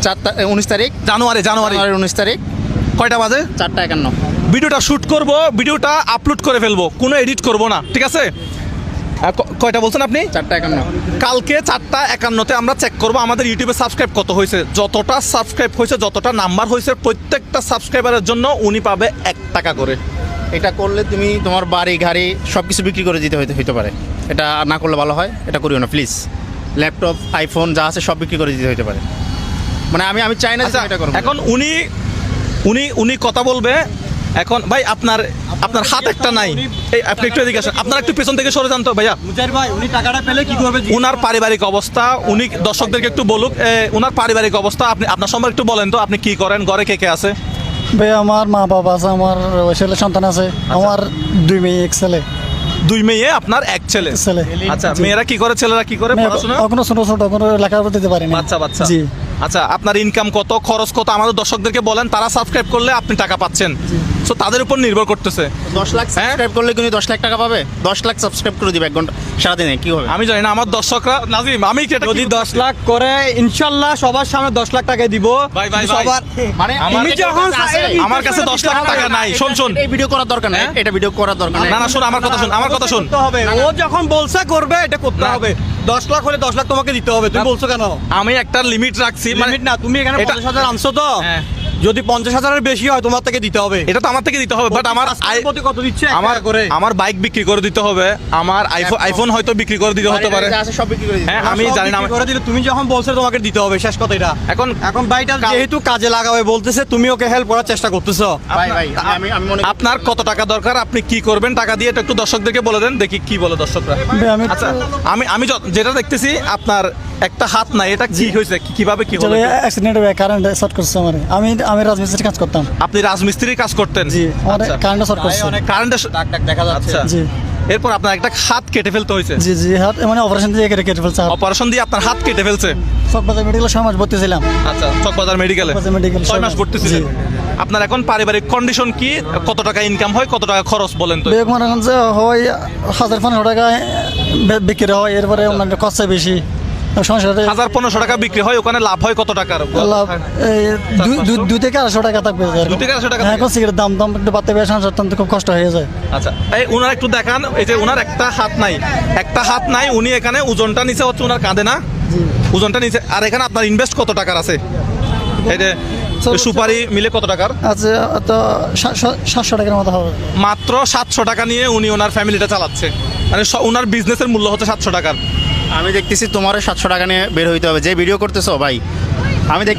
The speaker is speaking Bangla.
19 তারিখ জানুয়ারি জানুয়ারির 19 তারিখ কয়টা বাজে? 4:51। ভিডিওটা শ্যুট করব, ভিডিওটা আপলোড করে ফেলবো, কোনো এডিট করব না, ঠিক আছে? কয়টা বলছেন আপনি? 4:51। কালকে 4:51-তে আমরা চেক করব আমাদের ইউটিউবে সাবস্ক্রাইব কত হয়েছে। যতটা সাবস্ক্রাইব হয়েছে, যতটা নাম্বার হয়েছে, প্রত্যেকটা সাবস্ক্রাইবারের জন্য উনি পাবে 1 টাকা করে। এটা করলে তুমি তোমার বাড়ি গাড়ি সব কিছু বিক্রি করে দিতে হইতে পারে। এটা না করলে ভালো হয়, এটা করিও না প্লিজ। ল্যাপটপ আইফোন যা আছে সব বিক্রি করে দিতে হইতে পারে। মানে আমি চাই না যে আচ্ছা, এটা করব। এখন উনি কথা বলবে। এখন ভাই আপনার হাত একটা নাই, এই আপনি একটু এদিকে আসেন, আপনারা একটু পেছন থেকে সরে যান তো ভাইয়া। মুজাহির ভাই উনি টাকাটা পেলে কি করবে? উনার পারিবারিক অবস্থা উনি দর্শকদেরকে একটু বলুক। উনার পারিবারিক অবস্থা আপনি আপনার সম্পর্কে একটু বলেন তো, আপনি কি করেন, ঘরে কে কে আছে? ভাই আমার মা বাবা আছে, আমার ছেলে সন্তান আছে, আমার 2 মেয়ে 1 ছেলে। 2 মেয়ে, আপনার 1 ছেলে। আচ্ছা, মেয়েরা কি করে, ছেলেরা কি করে পড়াশোনা? এখনো ছোট ছোট, কোনো লেখাপড়া দিতে পারিনি। বাচ্চা। জি। আচ্ছা, আপনার ইনকাম কত, খরচ কত আমাদের দর্শকদেরকে বলেন। তারা সাবস্ক্রাইব করলে আপনি টাকা পাচ্ছেন, সো তাদের উপর নির্ভর করতেছে। 10 লাখ সাবস্ক্রাইব করলে তুমি 10 লাখ টাকা পাবে। 10 লাখ সাবস্ক্রাইব করে দিবে 1 ঘন্টা সারাদিনে, কি হবে? আমি জানি না আমার দর্শকরা। নাজিম, আমি কি এটা যদি 10 লাখ করে ইনশাল্লাহ সবার সামনে 10 লাখ টাকা দিব। ভাই, সবার মানে তুমি যখন আমার কাছে 10 লাখ টাকা নাই। শোন এই ভিডিও করার দরকার নাই, এটা ভিডিও করার দরকার নাই। না, শোন আমার কথা শোন। করতে হবে। ও যখন বলছে করবে এটা করতে হবে। 10 লাখ হলে 10 লাখ তোমাকে দিতে হবে। তুমি বলছো কেন? আমি একটা লিমিট রাখছি, মানে লিমিট না, তুমি এখানে এটা- 50,000 আনছো তো। হ্যাঁ। যদি 50,000-এর বেশি হয় তোমার থেকে দিতে হবে। এটা তো আমার থেকে দিতে হবে, বাট আমার প্রতি কত দিচ্ছে? আমার বাইক বিক্রি করে দিতে হবে, আমার আইফোন হয়তো বিক্রি করে দিতে হতে পারে। যা আছে সব বিক্রি করে দিবে। হ্যাঁ, আমি জানি না। করে দিলে তুমি যখন বলছো তোমাকে দিতে হবে, শেষ কথা এটা। এখন ভাইটা যেহেতু কাজে লাগাবে বলতেছে, তুমি ওকে হেল্প করার চেষ্টা করতেছো। ভাই আমি মনে করি আপনার কত টাকা দরকার, আপনি কি করবেন টাকা দিয়ে, এটা একটু দর্শকদেরকে বলে দেন, দেখি কি বলে দর্শকরা। ভাই আমি আচ্ছা, আমি যেটা দেখতেছি আপনার একটা হাত নাই, এটা কি হয়েছে, কিভাবে কি হলো? অ্যাক্সিডেন্ট হয়ে কারেন্ট শর্ট করছে আমার। আমি রাজমিস্ত্রির কাজ করতাম। আপনি রাজমিস্ত্রির কাজ করতেন? জি, আমার আচ্ছা। কারেন্ট শর্ট করছে। কারেন্টের দেখা যাচ্ছে। আচ্ছা, জি এরপর আপনার একটা হাত কেটে ফেলতে হয়েছে? জি হাত মানে অপারেশন দিয়ে কেটে ফেলছে। অপারেশন দিয়ে আপনার হাত কেটে ফেলছে? চকবাজার মেডিকেলে 6 মাস ভর্তি ছিলাম। আচ্ছা, চকবাজার মেডিকেলে চকবাজার মেডিকেলে 6 মাস ভর্তি ছিলেন। জি। আপনার এখন পারিবারিক কন্ডিশন কি, কত টাকা ইনকাম হয়, কত টাকা খরচ বলেন তো? বেগ মনে করেন যে হয় 1,000-1,500 টাকা বিক্রি হয়, এরপরে ওনার খরচা বেশি। সংসারে 1,000-1,500 টাকা বিক্রি হয়, ওখানে লাভ হয় কত টাকার? লাভ 2 থেকে 250 টাকা থাকবে। 2 থেকে 250 টাকা। এখন সিগারেট দাম একটু বাড়তে পারে, সংসার টানতে খুব কষ্ট হয়ে যায়। আচ্ছা, এই উনার একটু দেখান, এই যে উনার একটা হাত নাই, উনি এখানে ওজনটা নিচে হচ্ছে উনার কাঁধে না, ওজনটা নিচে। আর এখানে আপনার ইনভেস্ট কত টাকার আছে? এই যে সুপারি মিলে কত টাকার? আচ্ছা, তো 700 টাকার মতো হবে। মাত্র 700 টাকা নিয়ে উনি ওনার ফ্যামিলিটা চালাচ্ছে, মানে ওনার বিজনেসের মূল্য হচ্ছে 700 টাকার। আমি দেখতেছি তোমারও 700 টাকা নিয়ে বের হইতে হবে। যে ভিডিও করতেছো ভাই, আমি দেখতেছি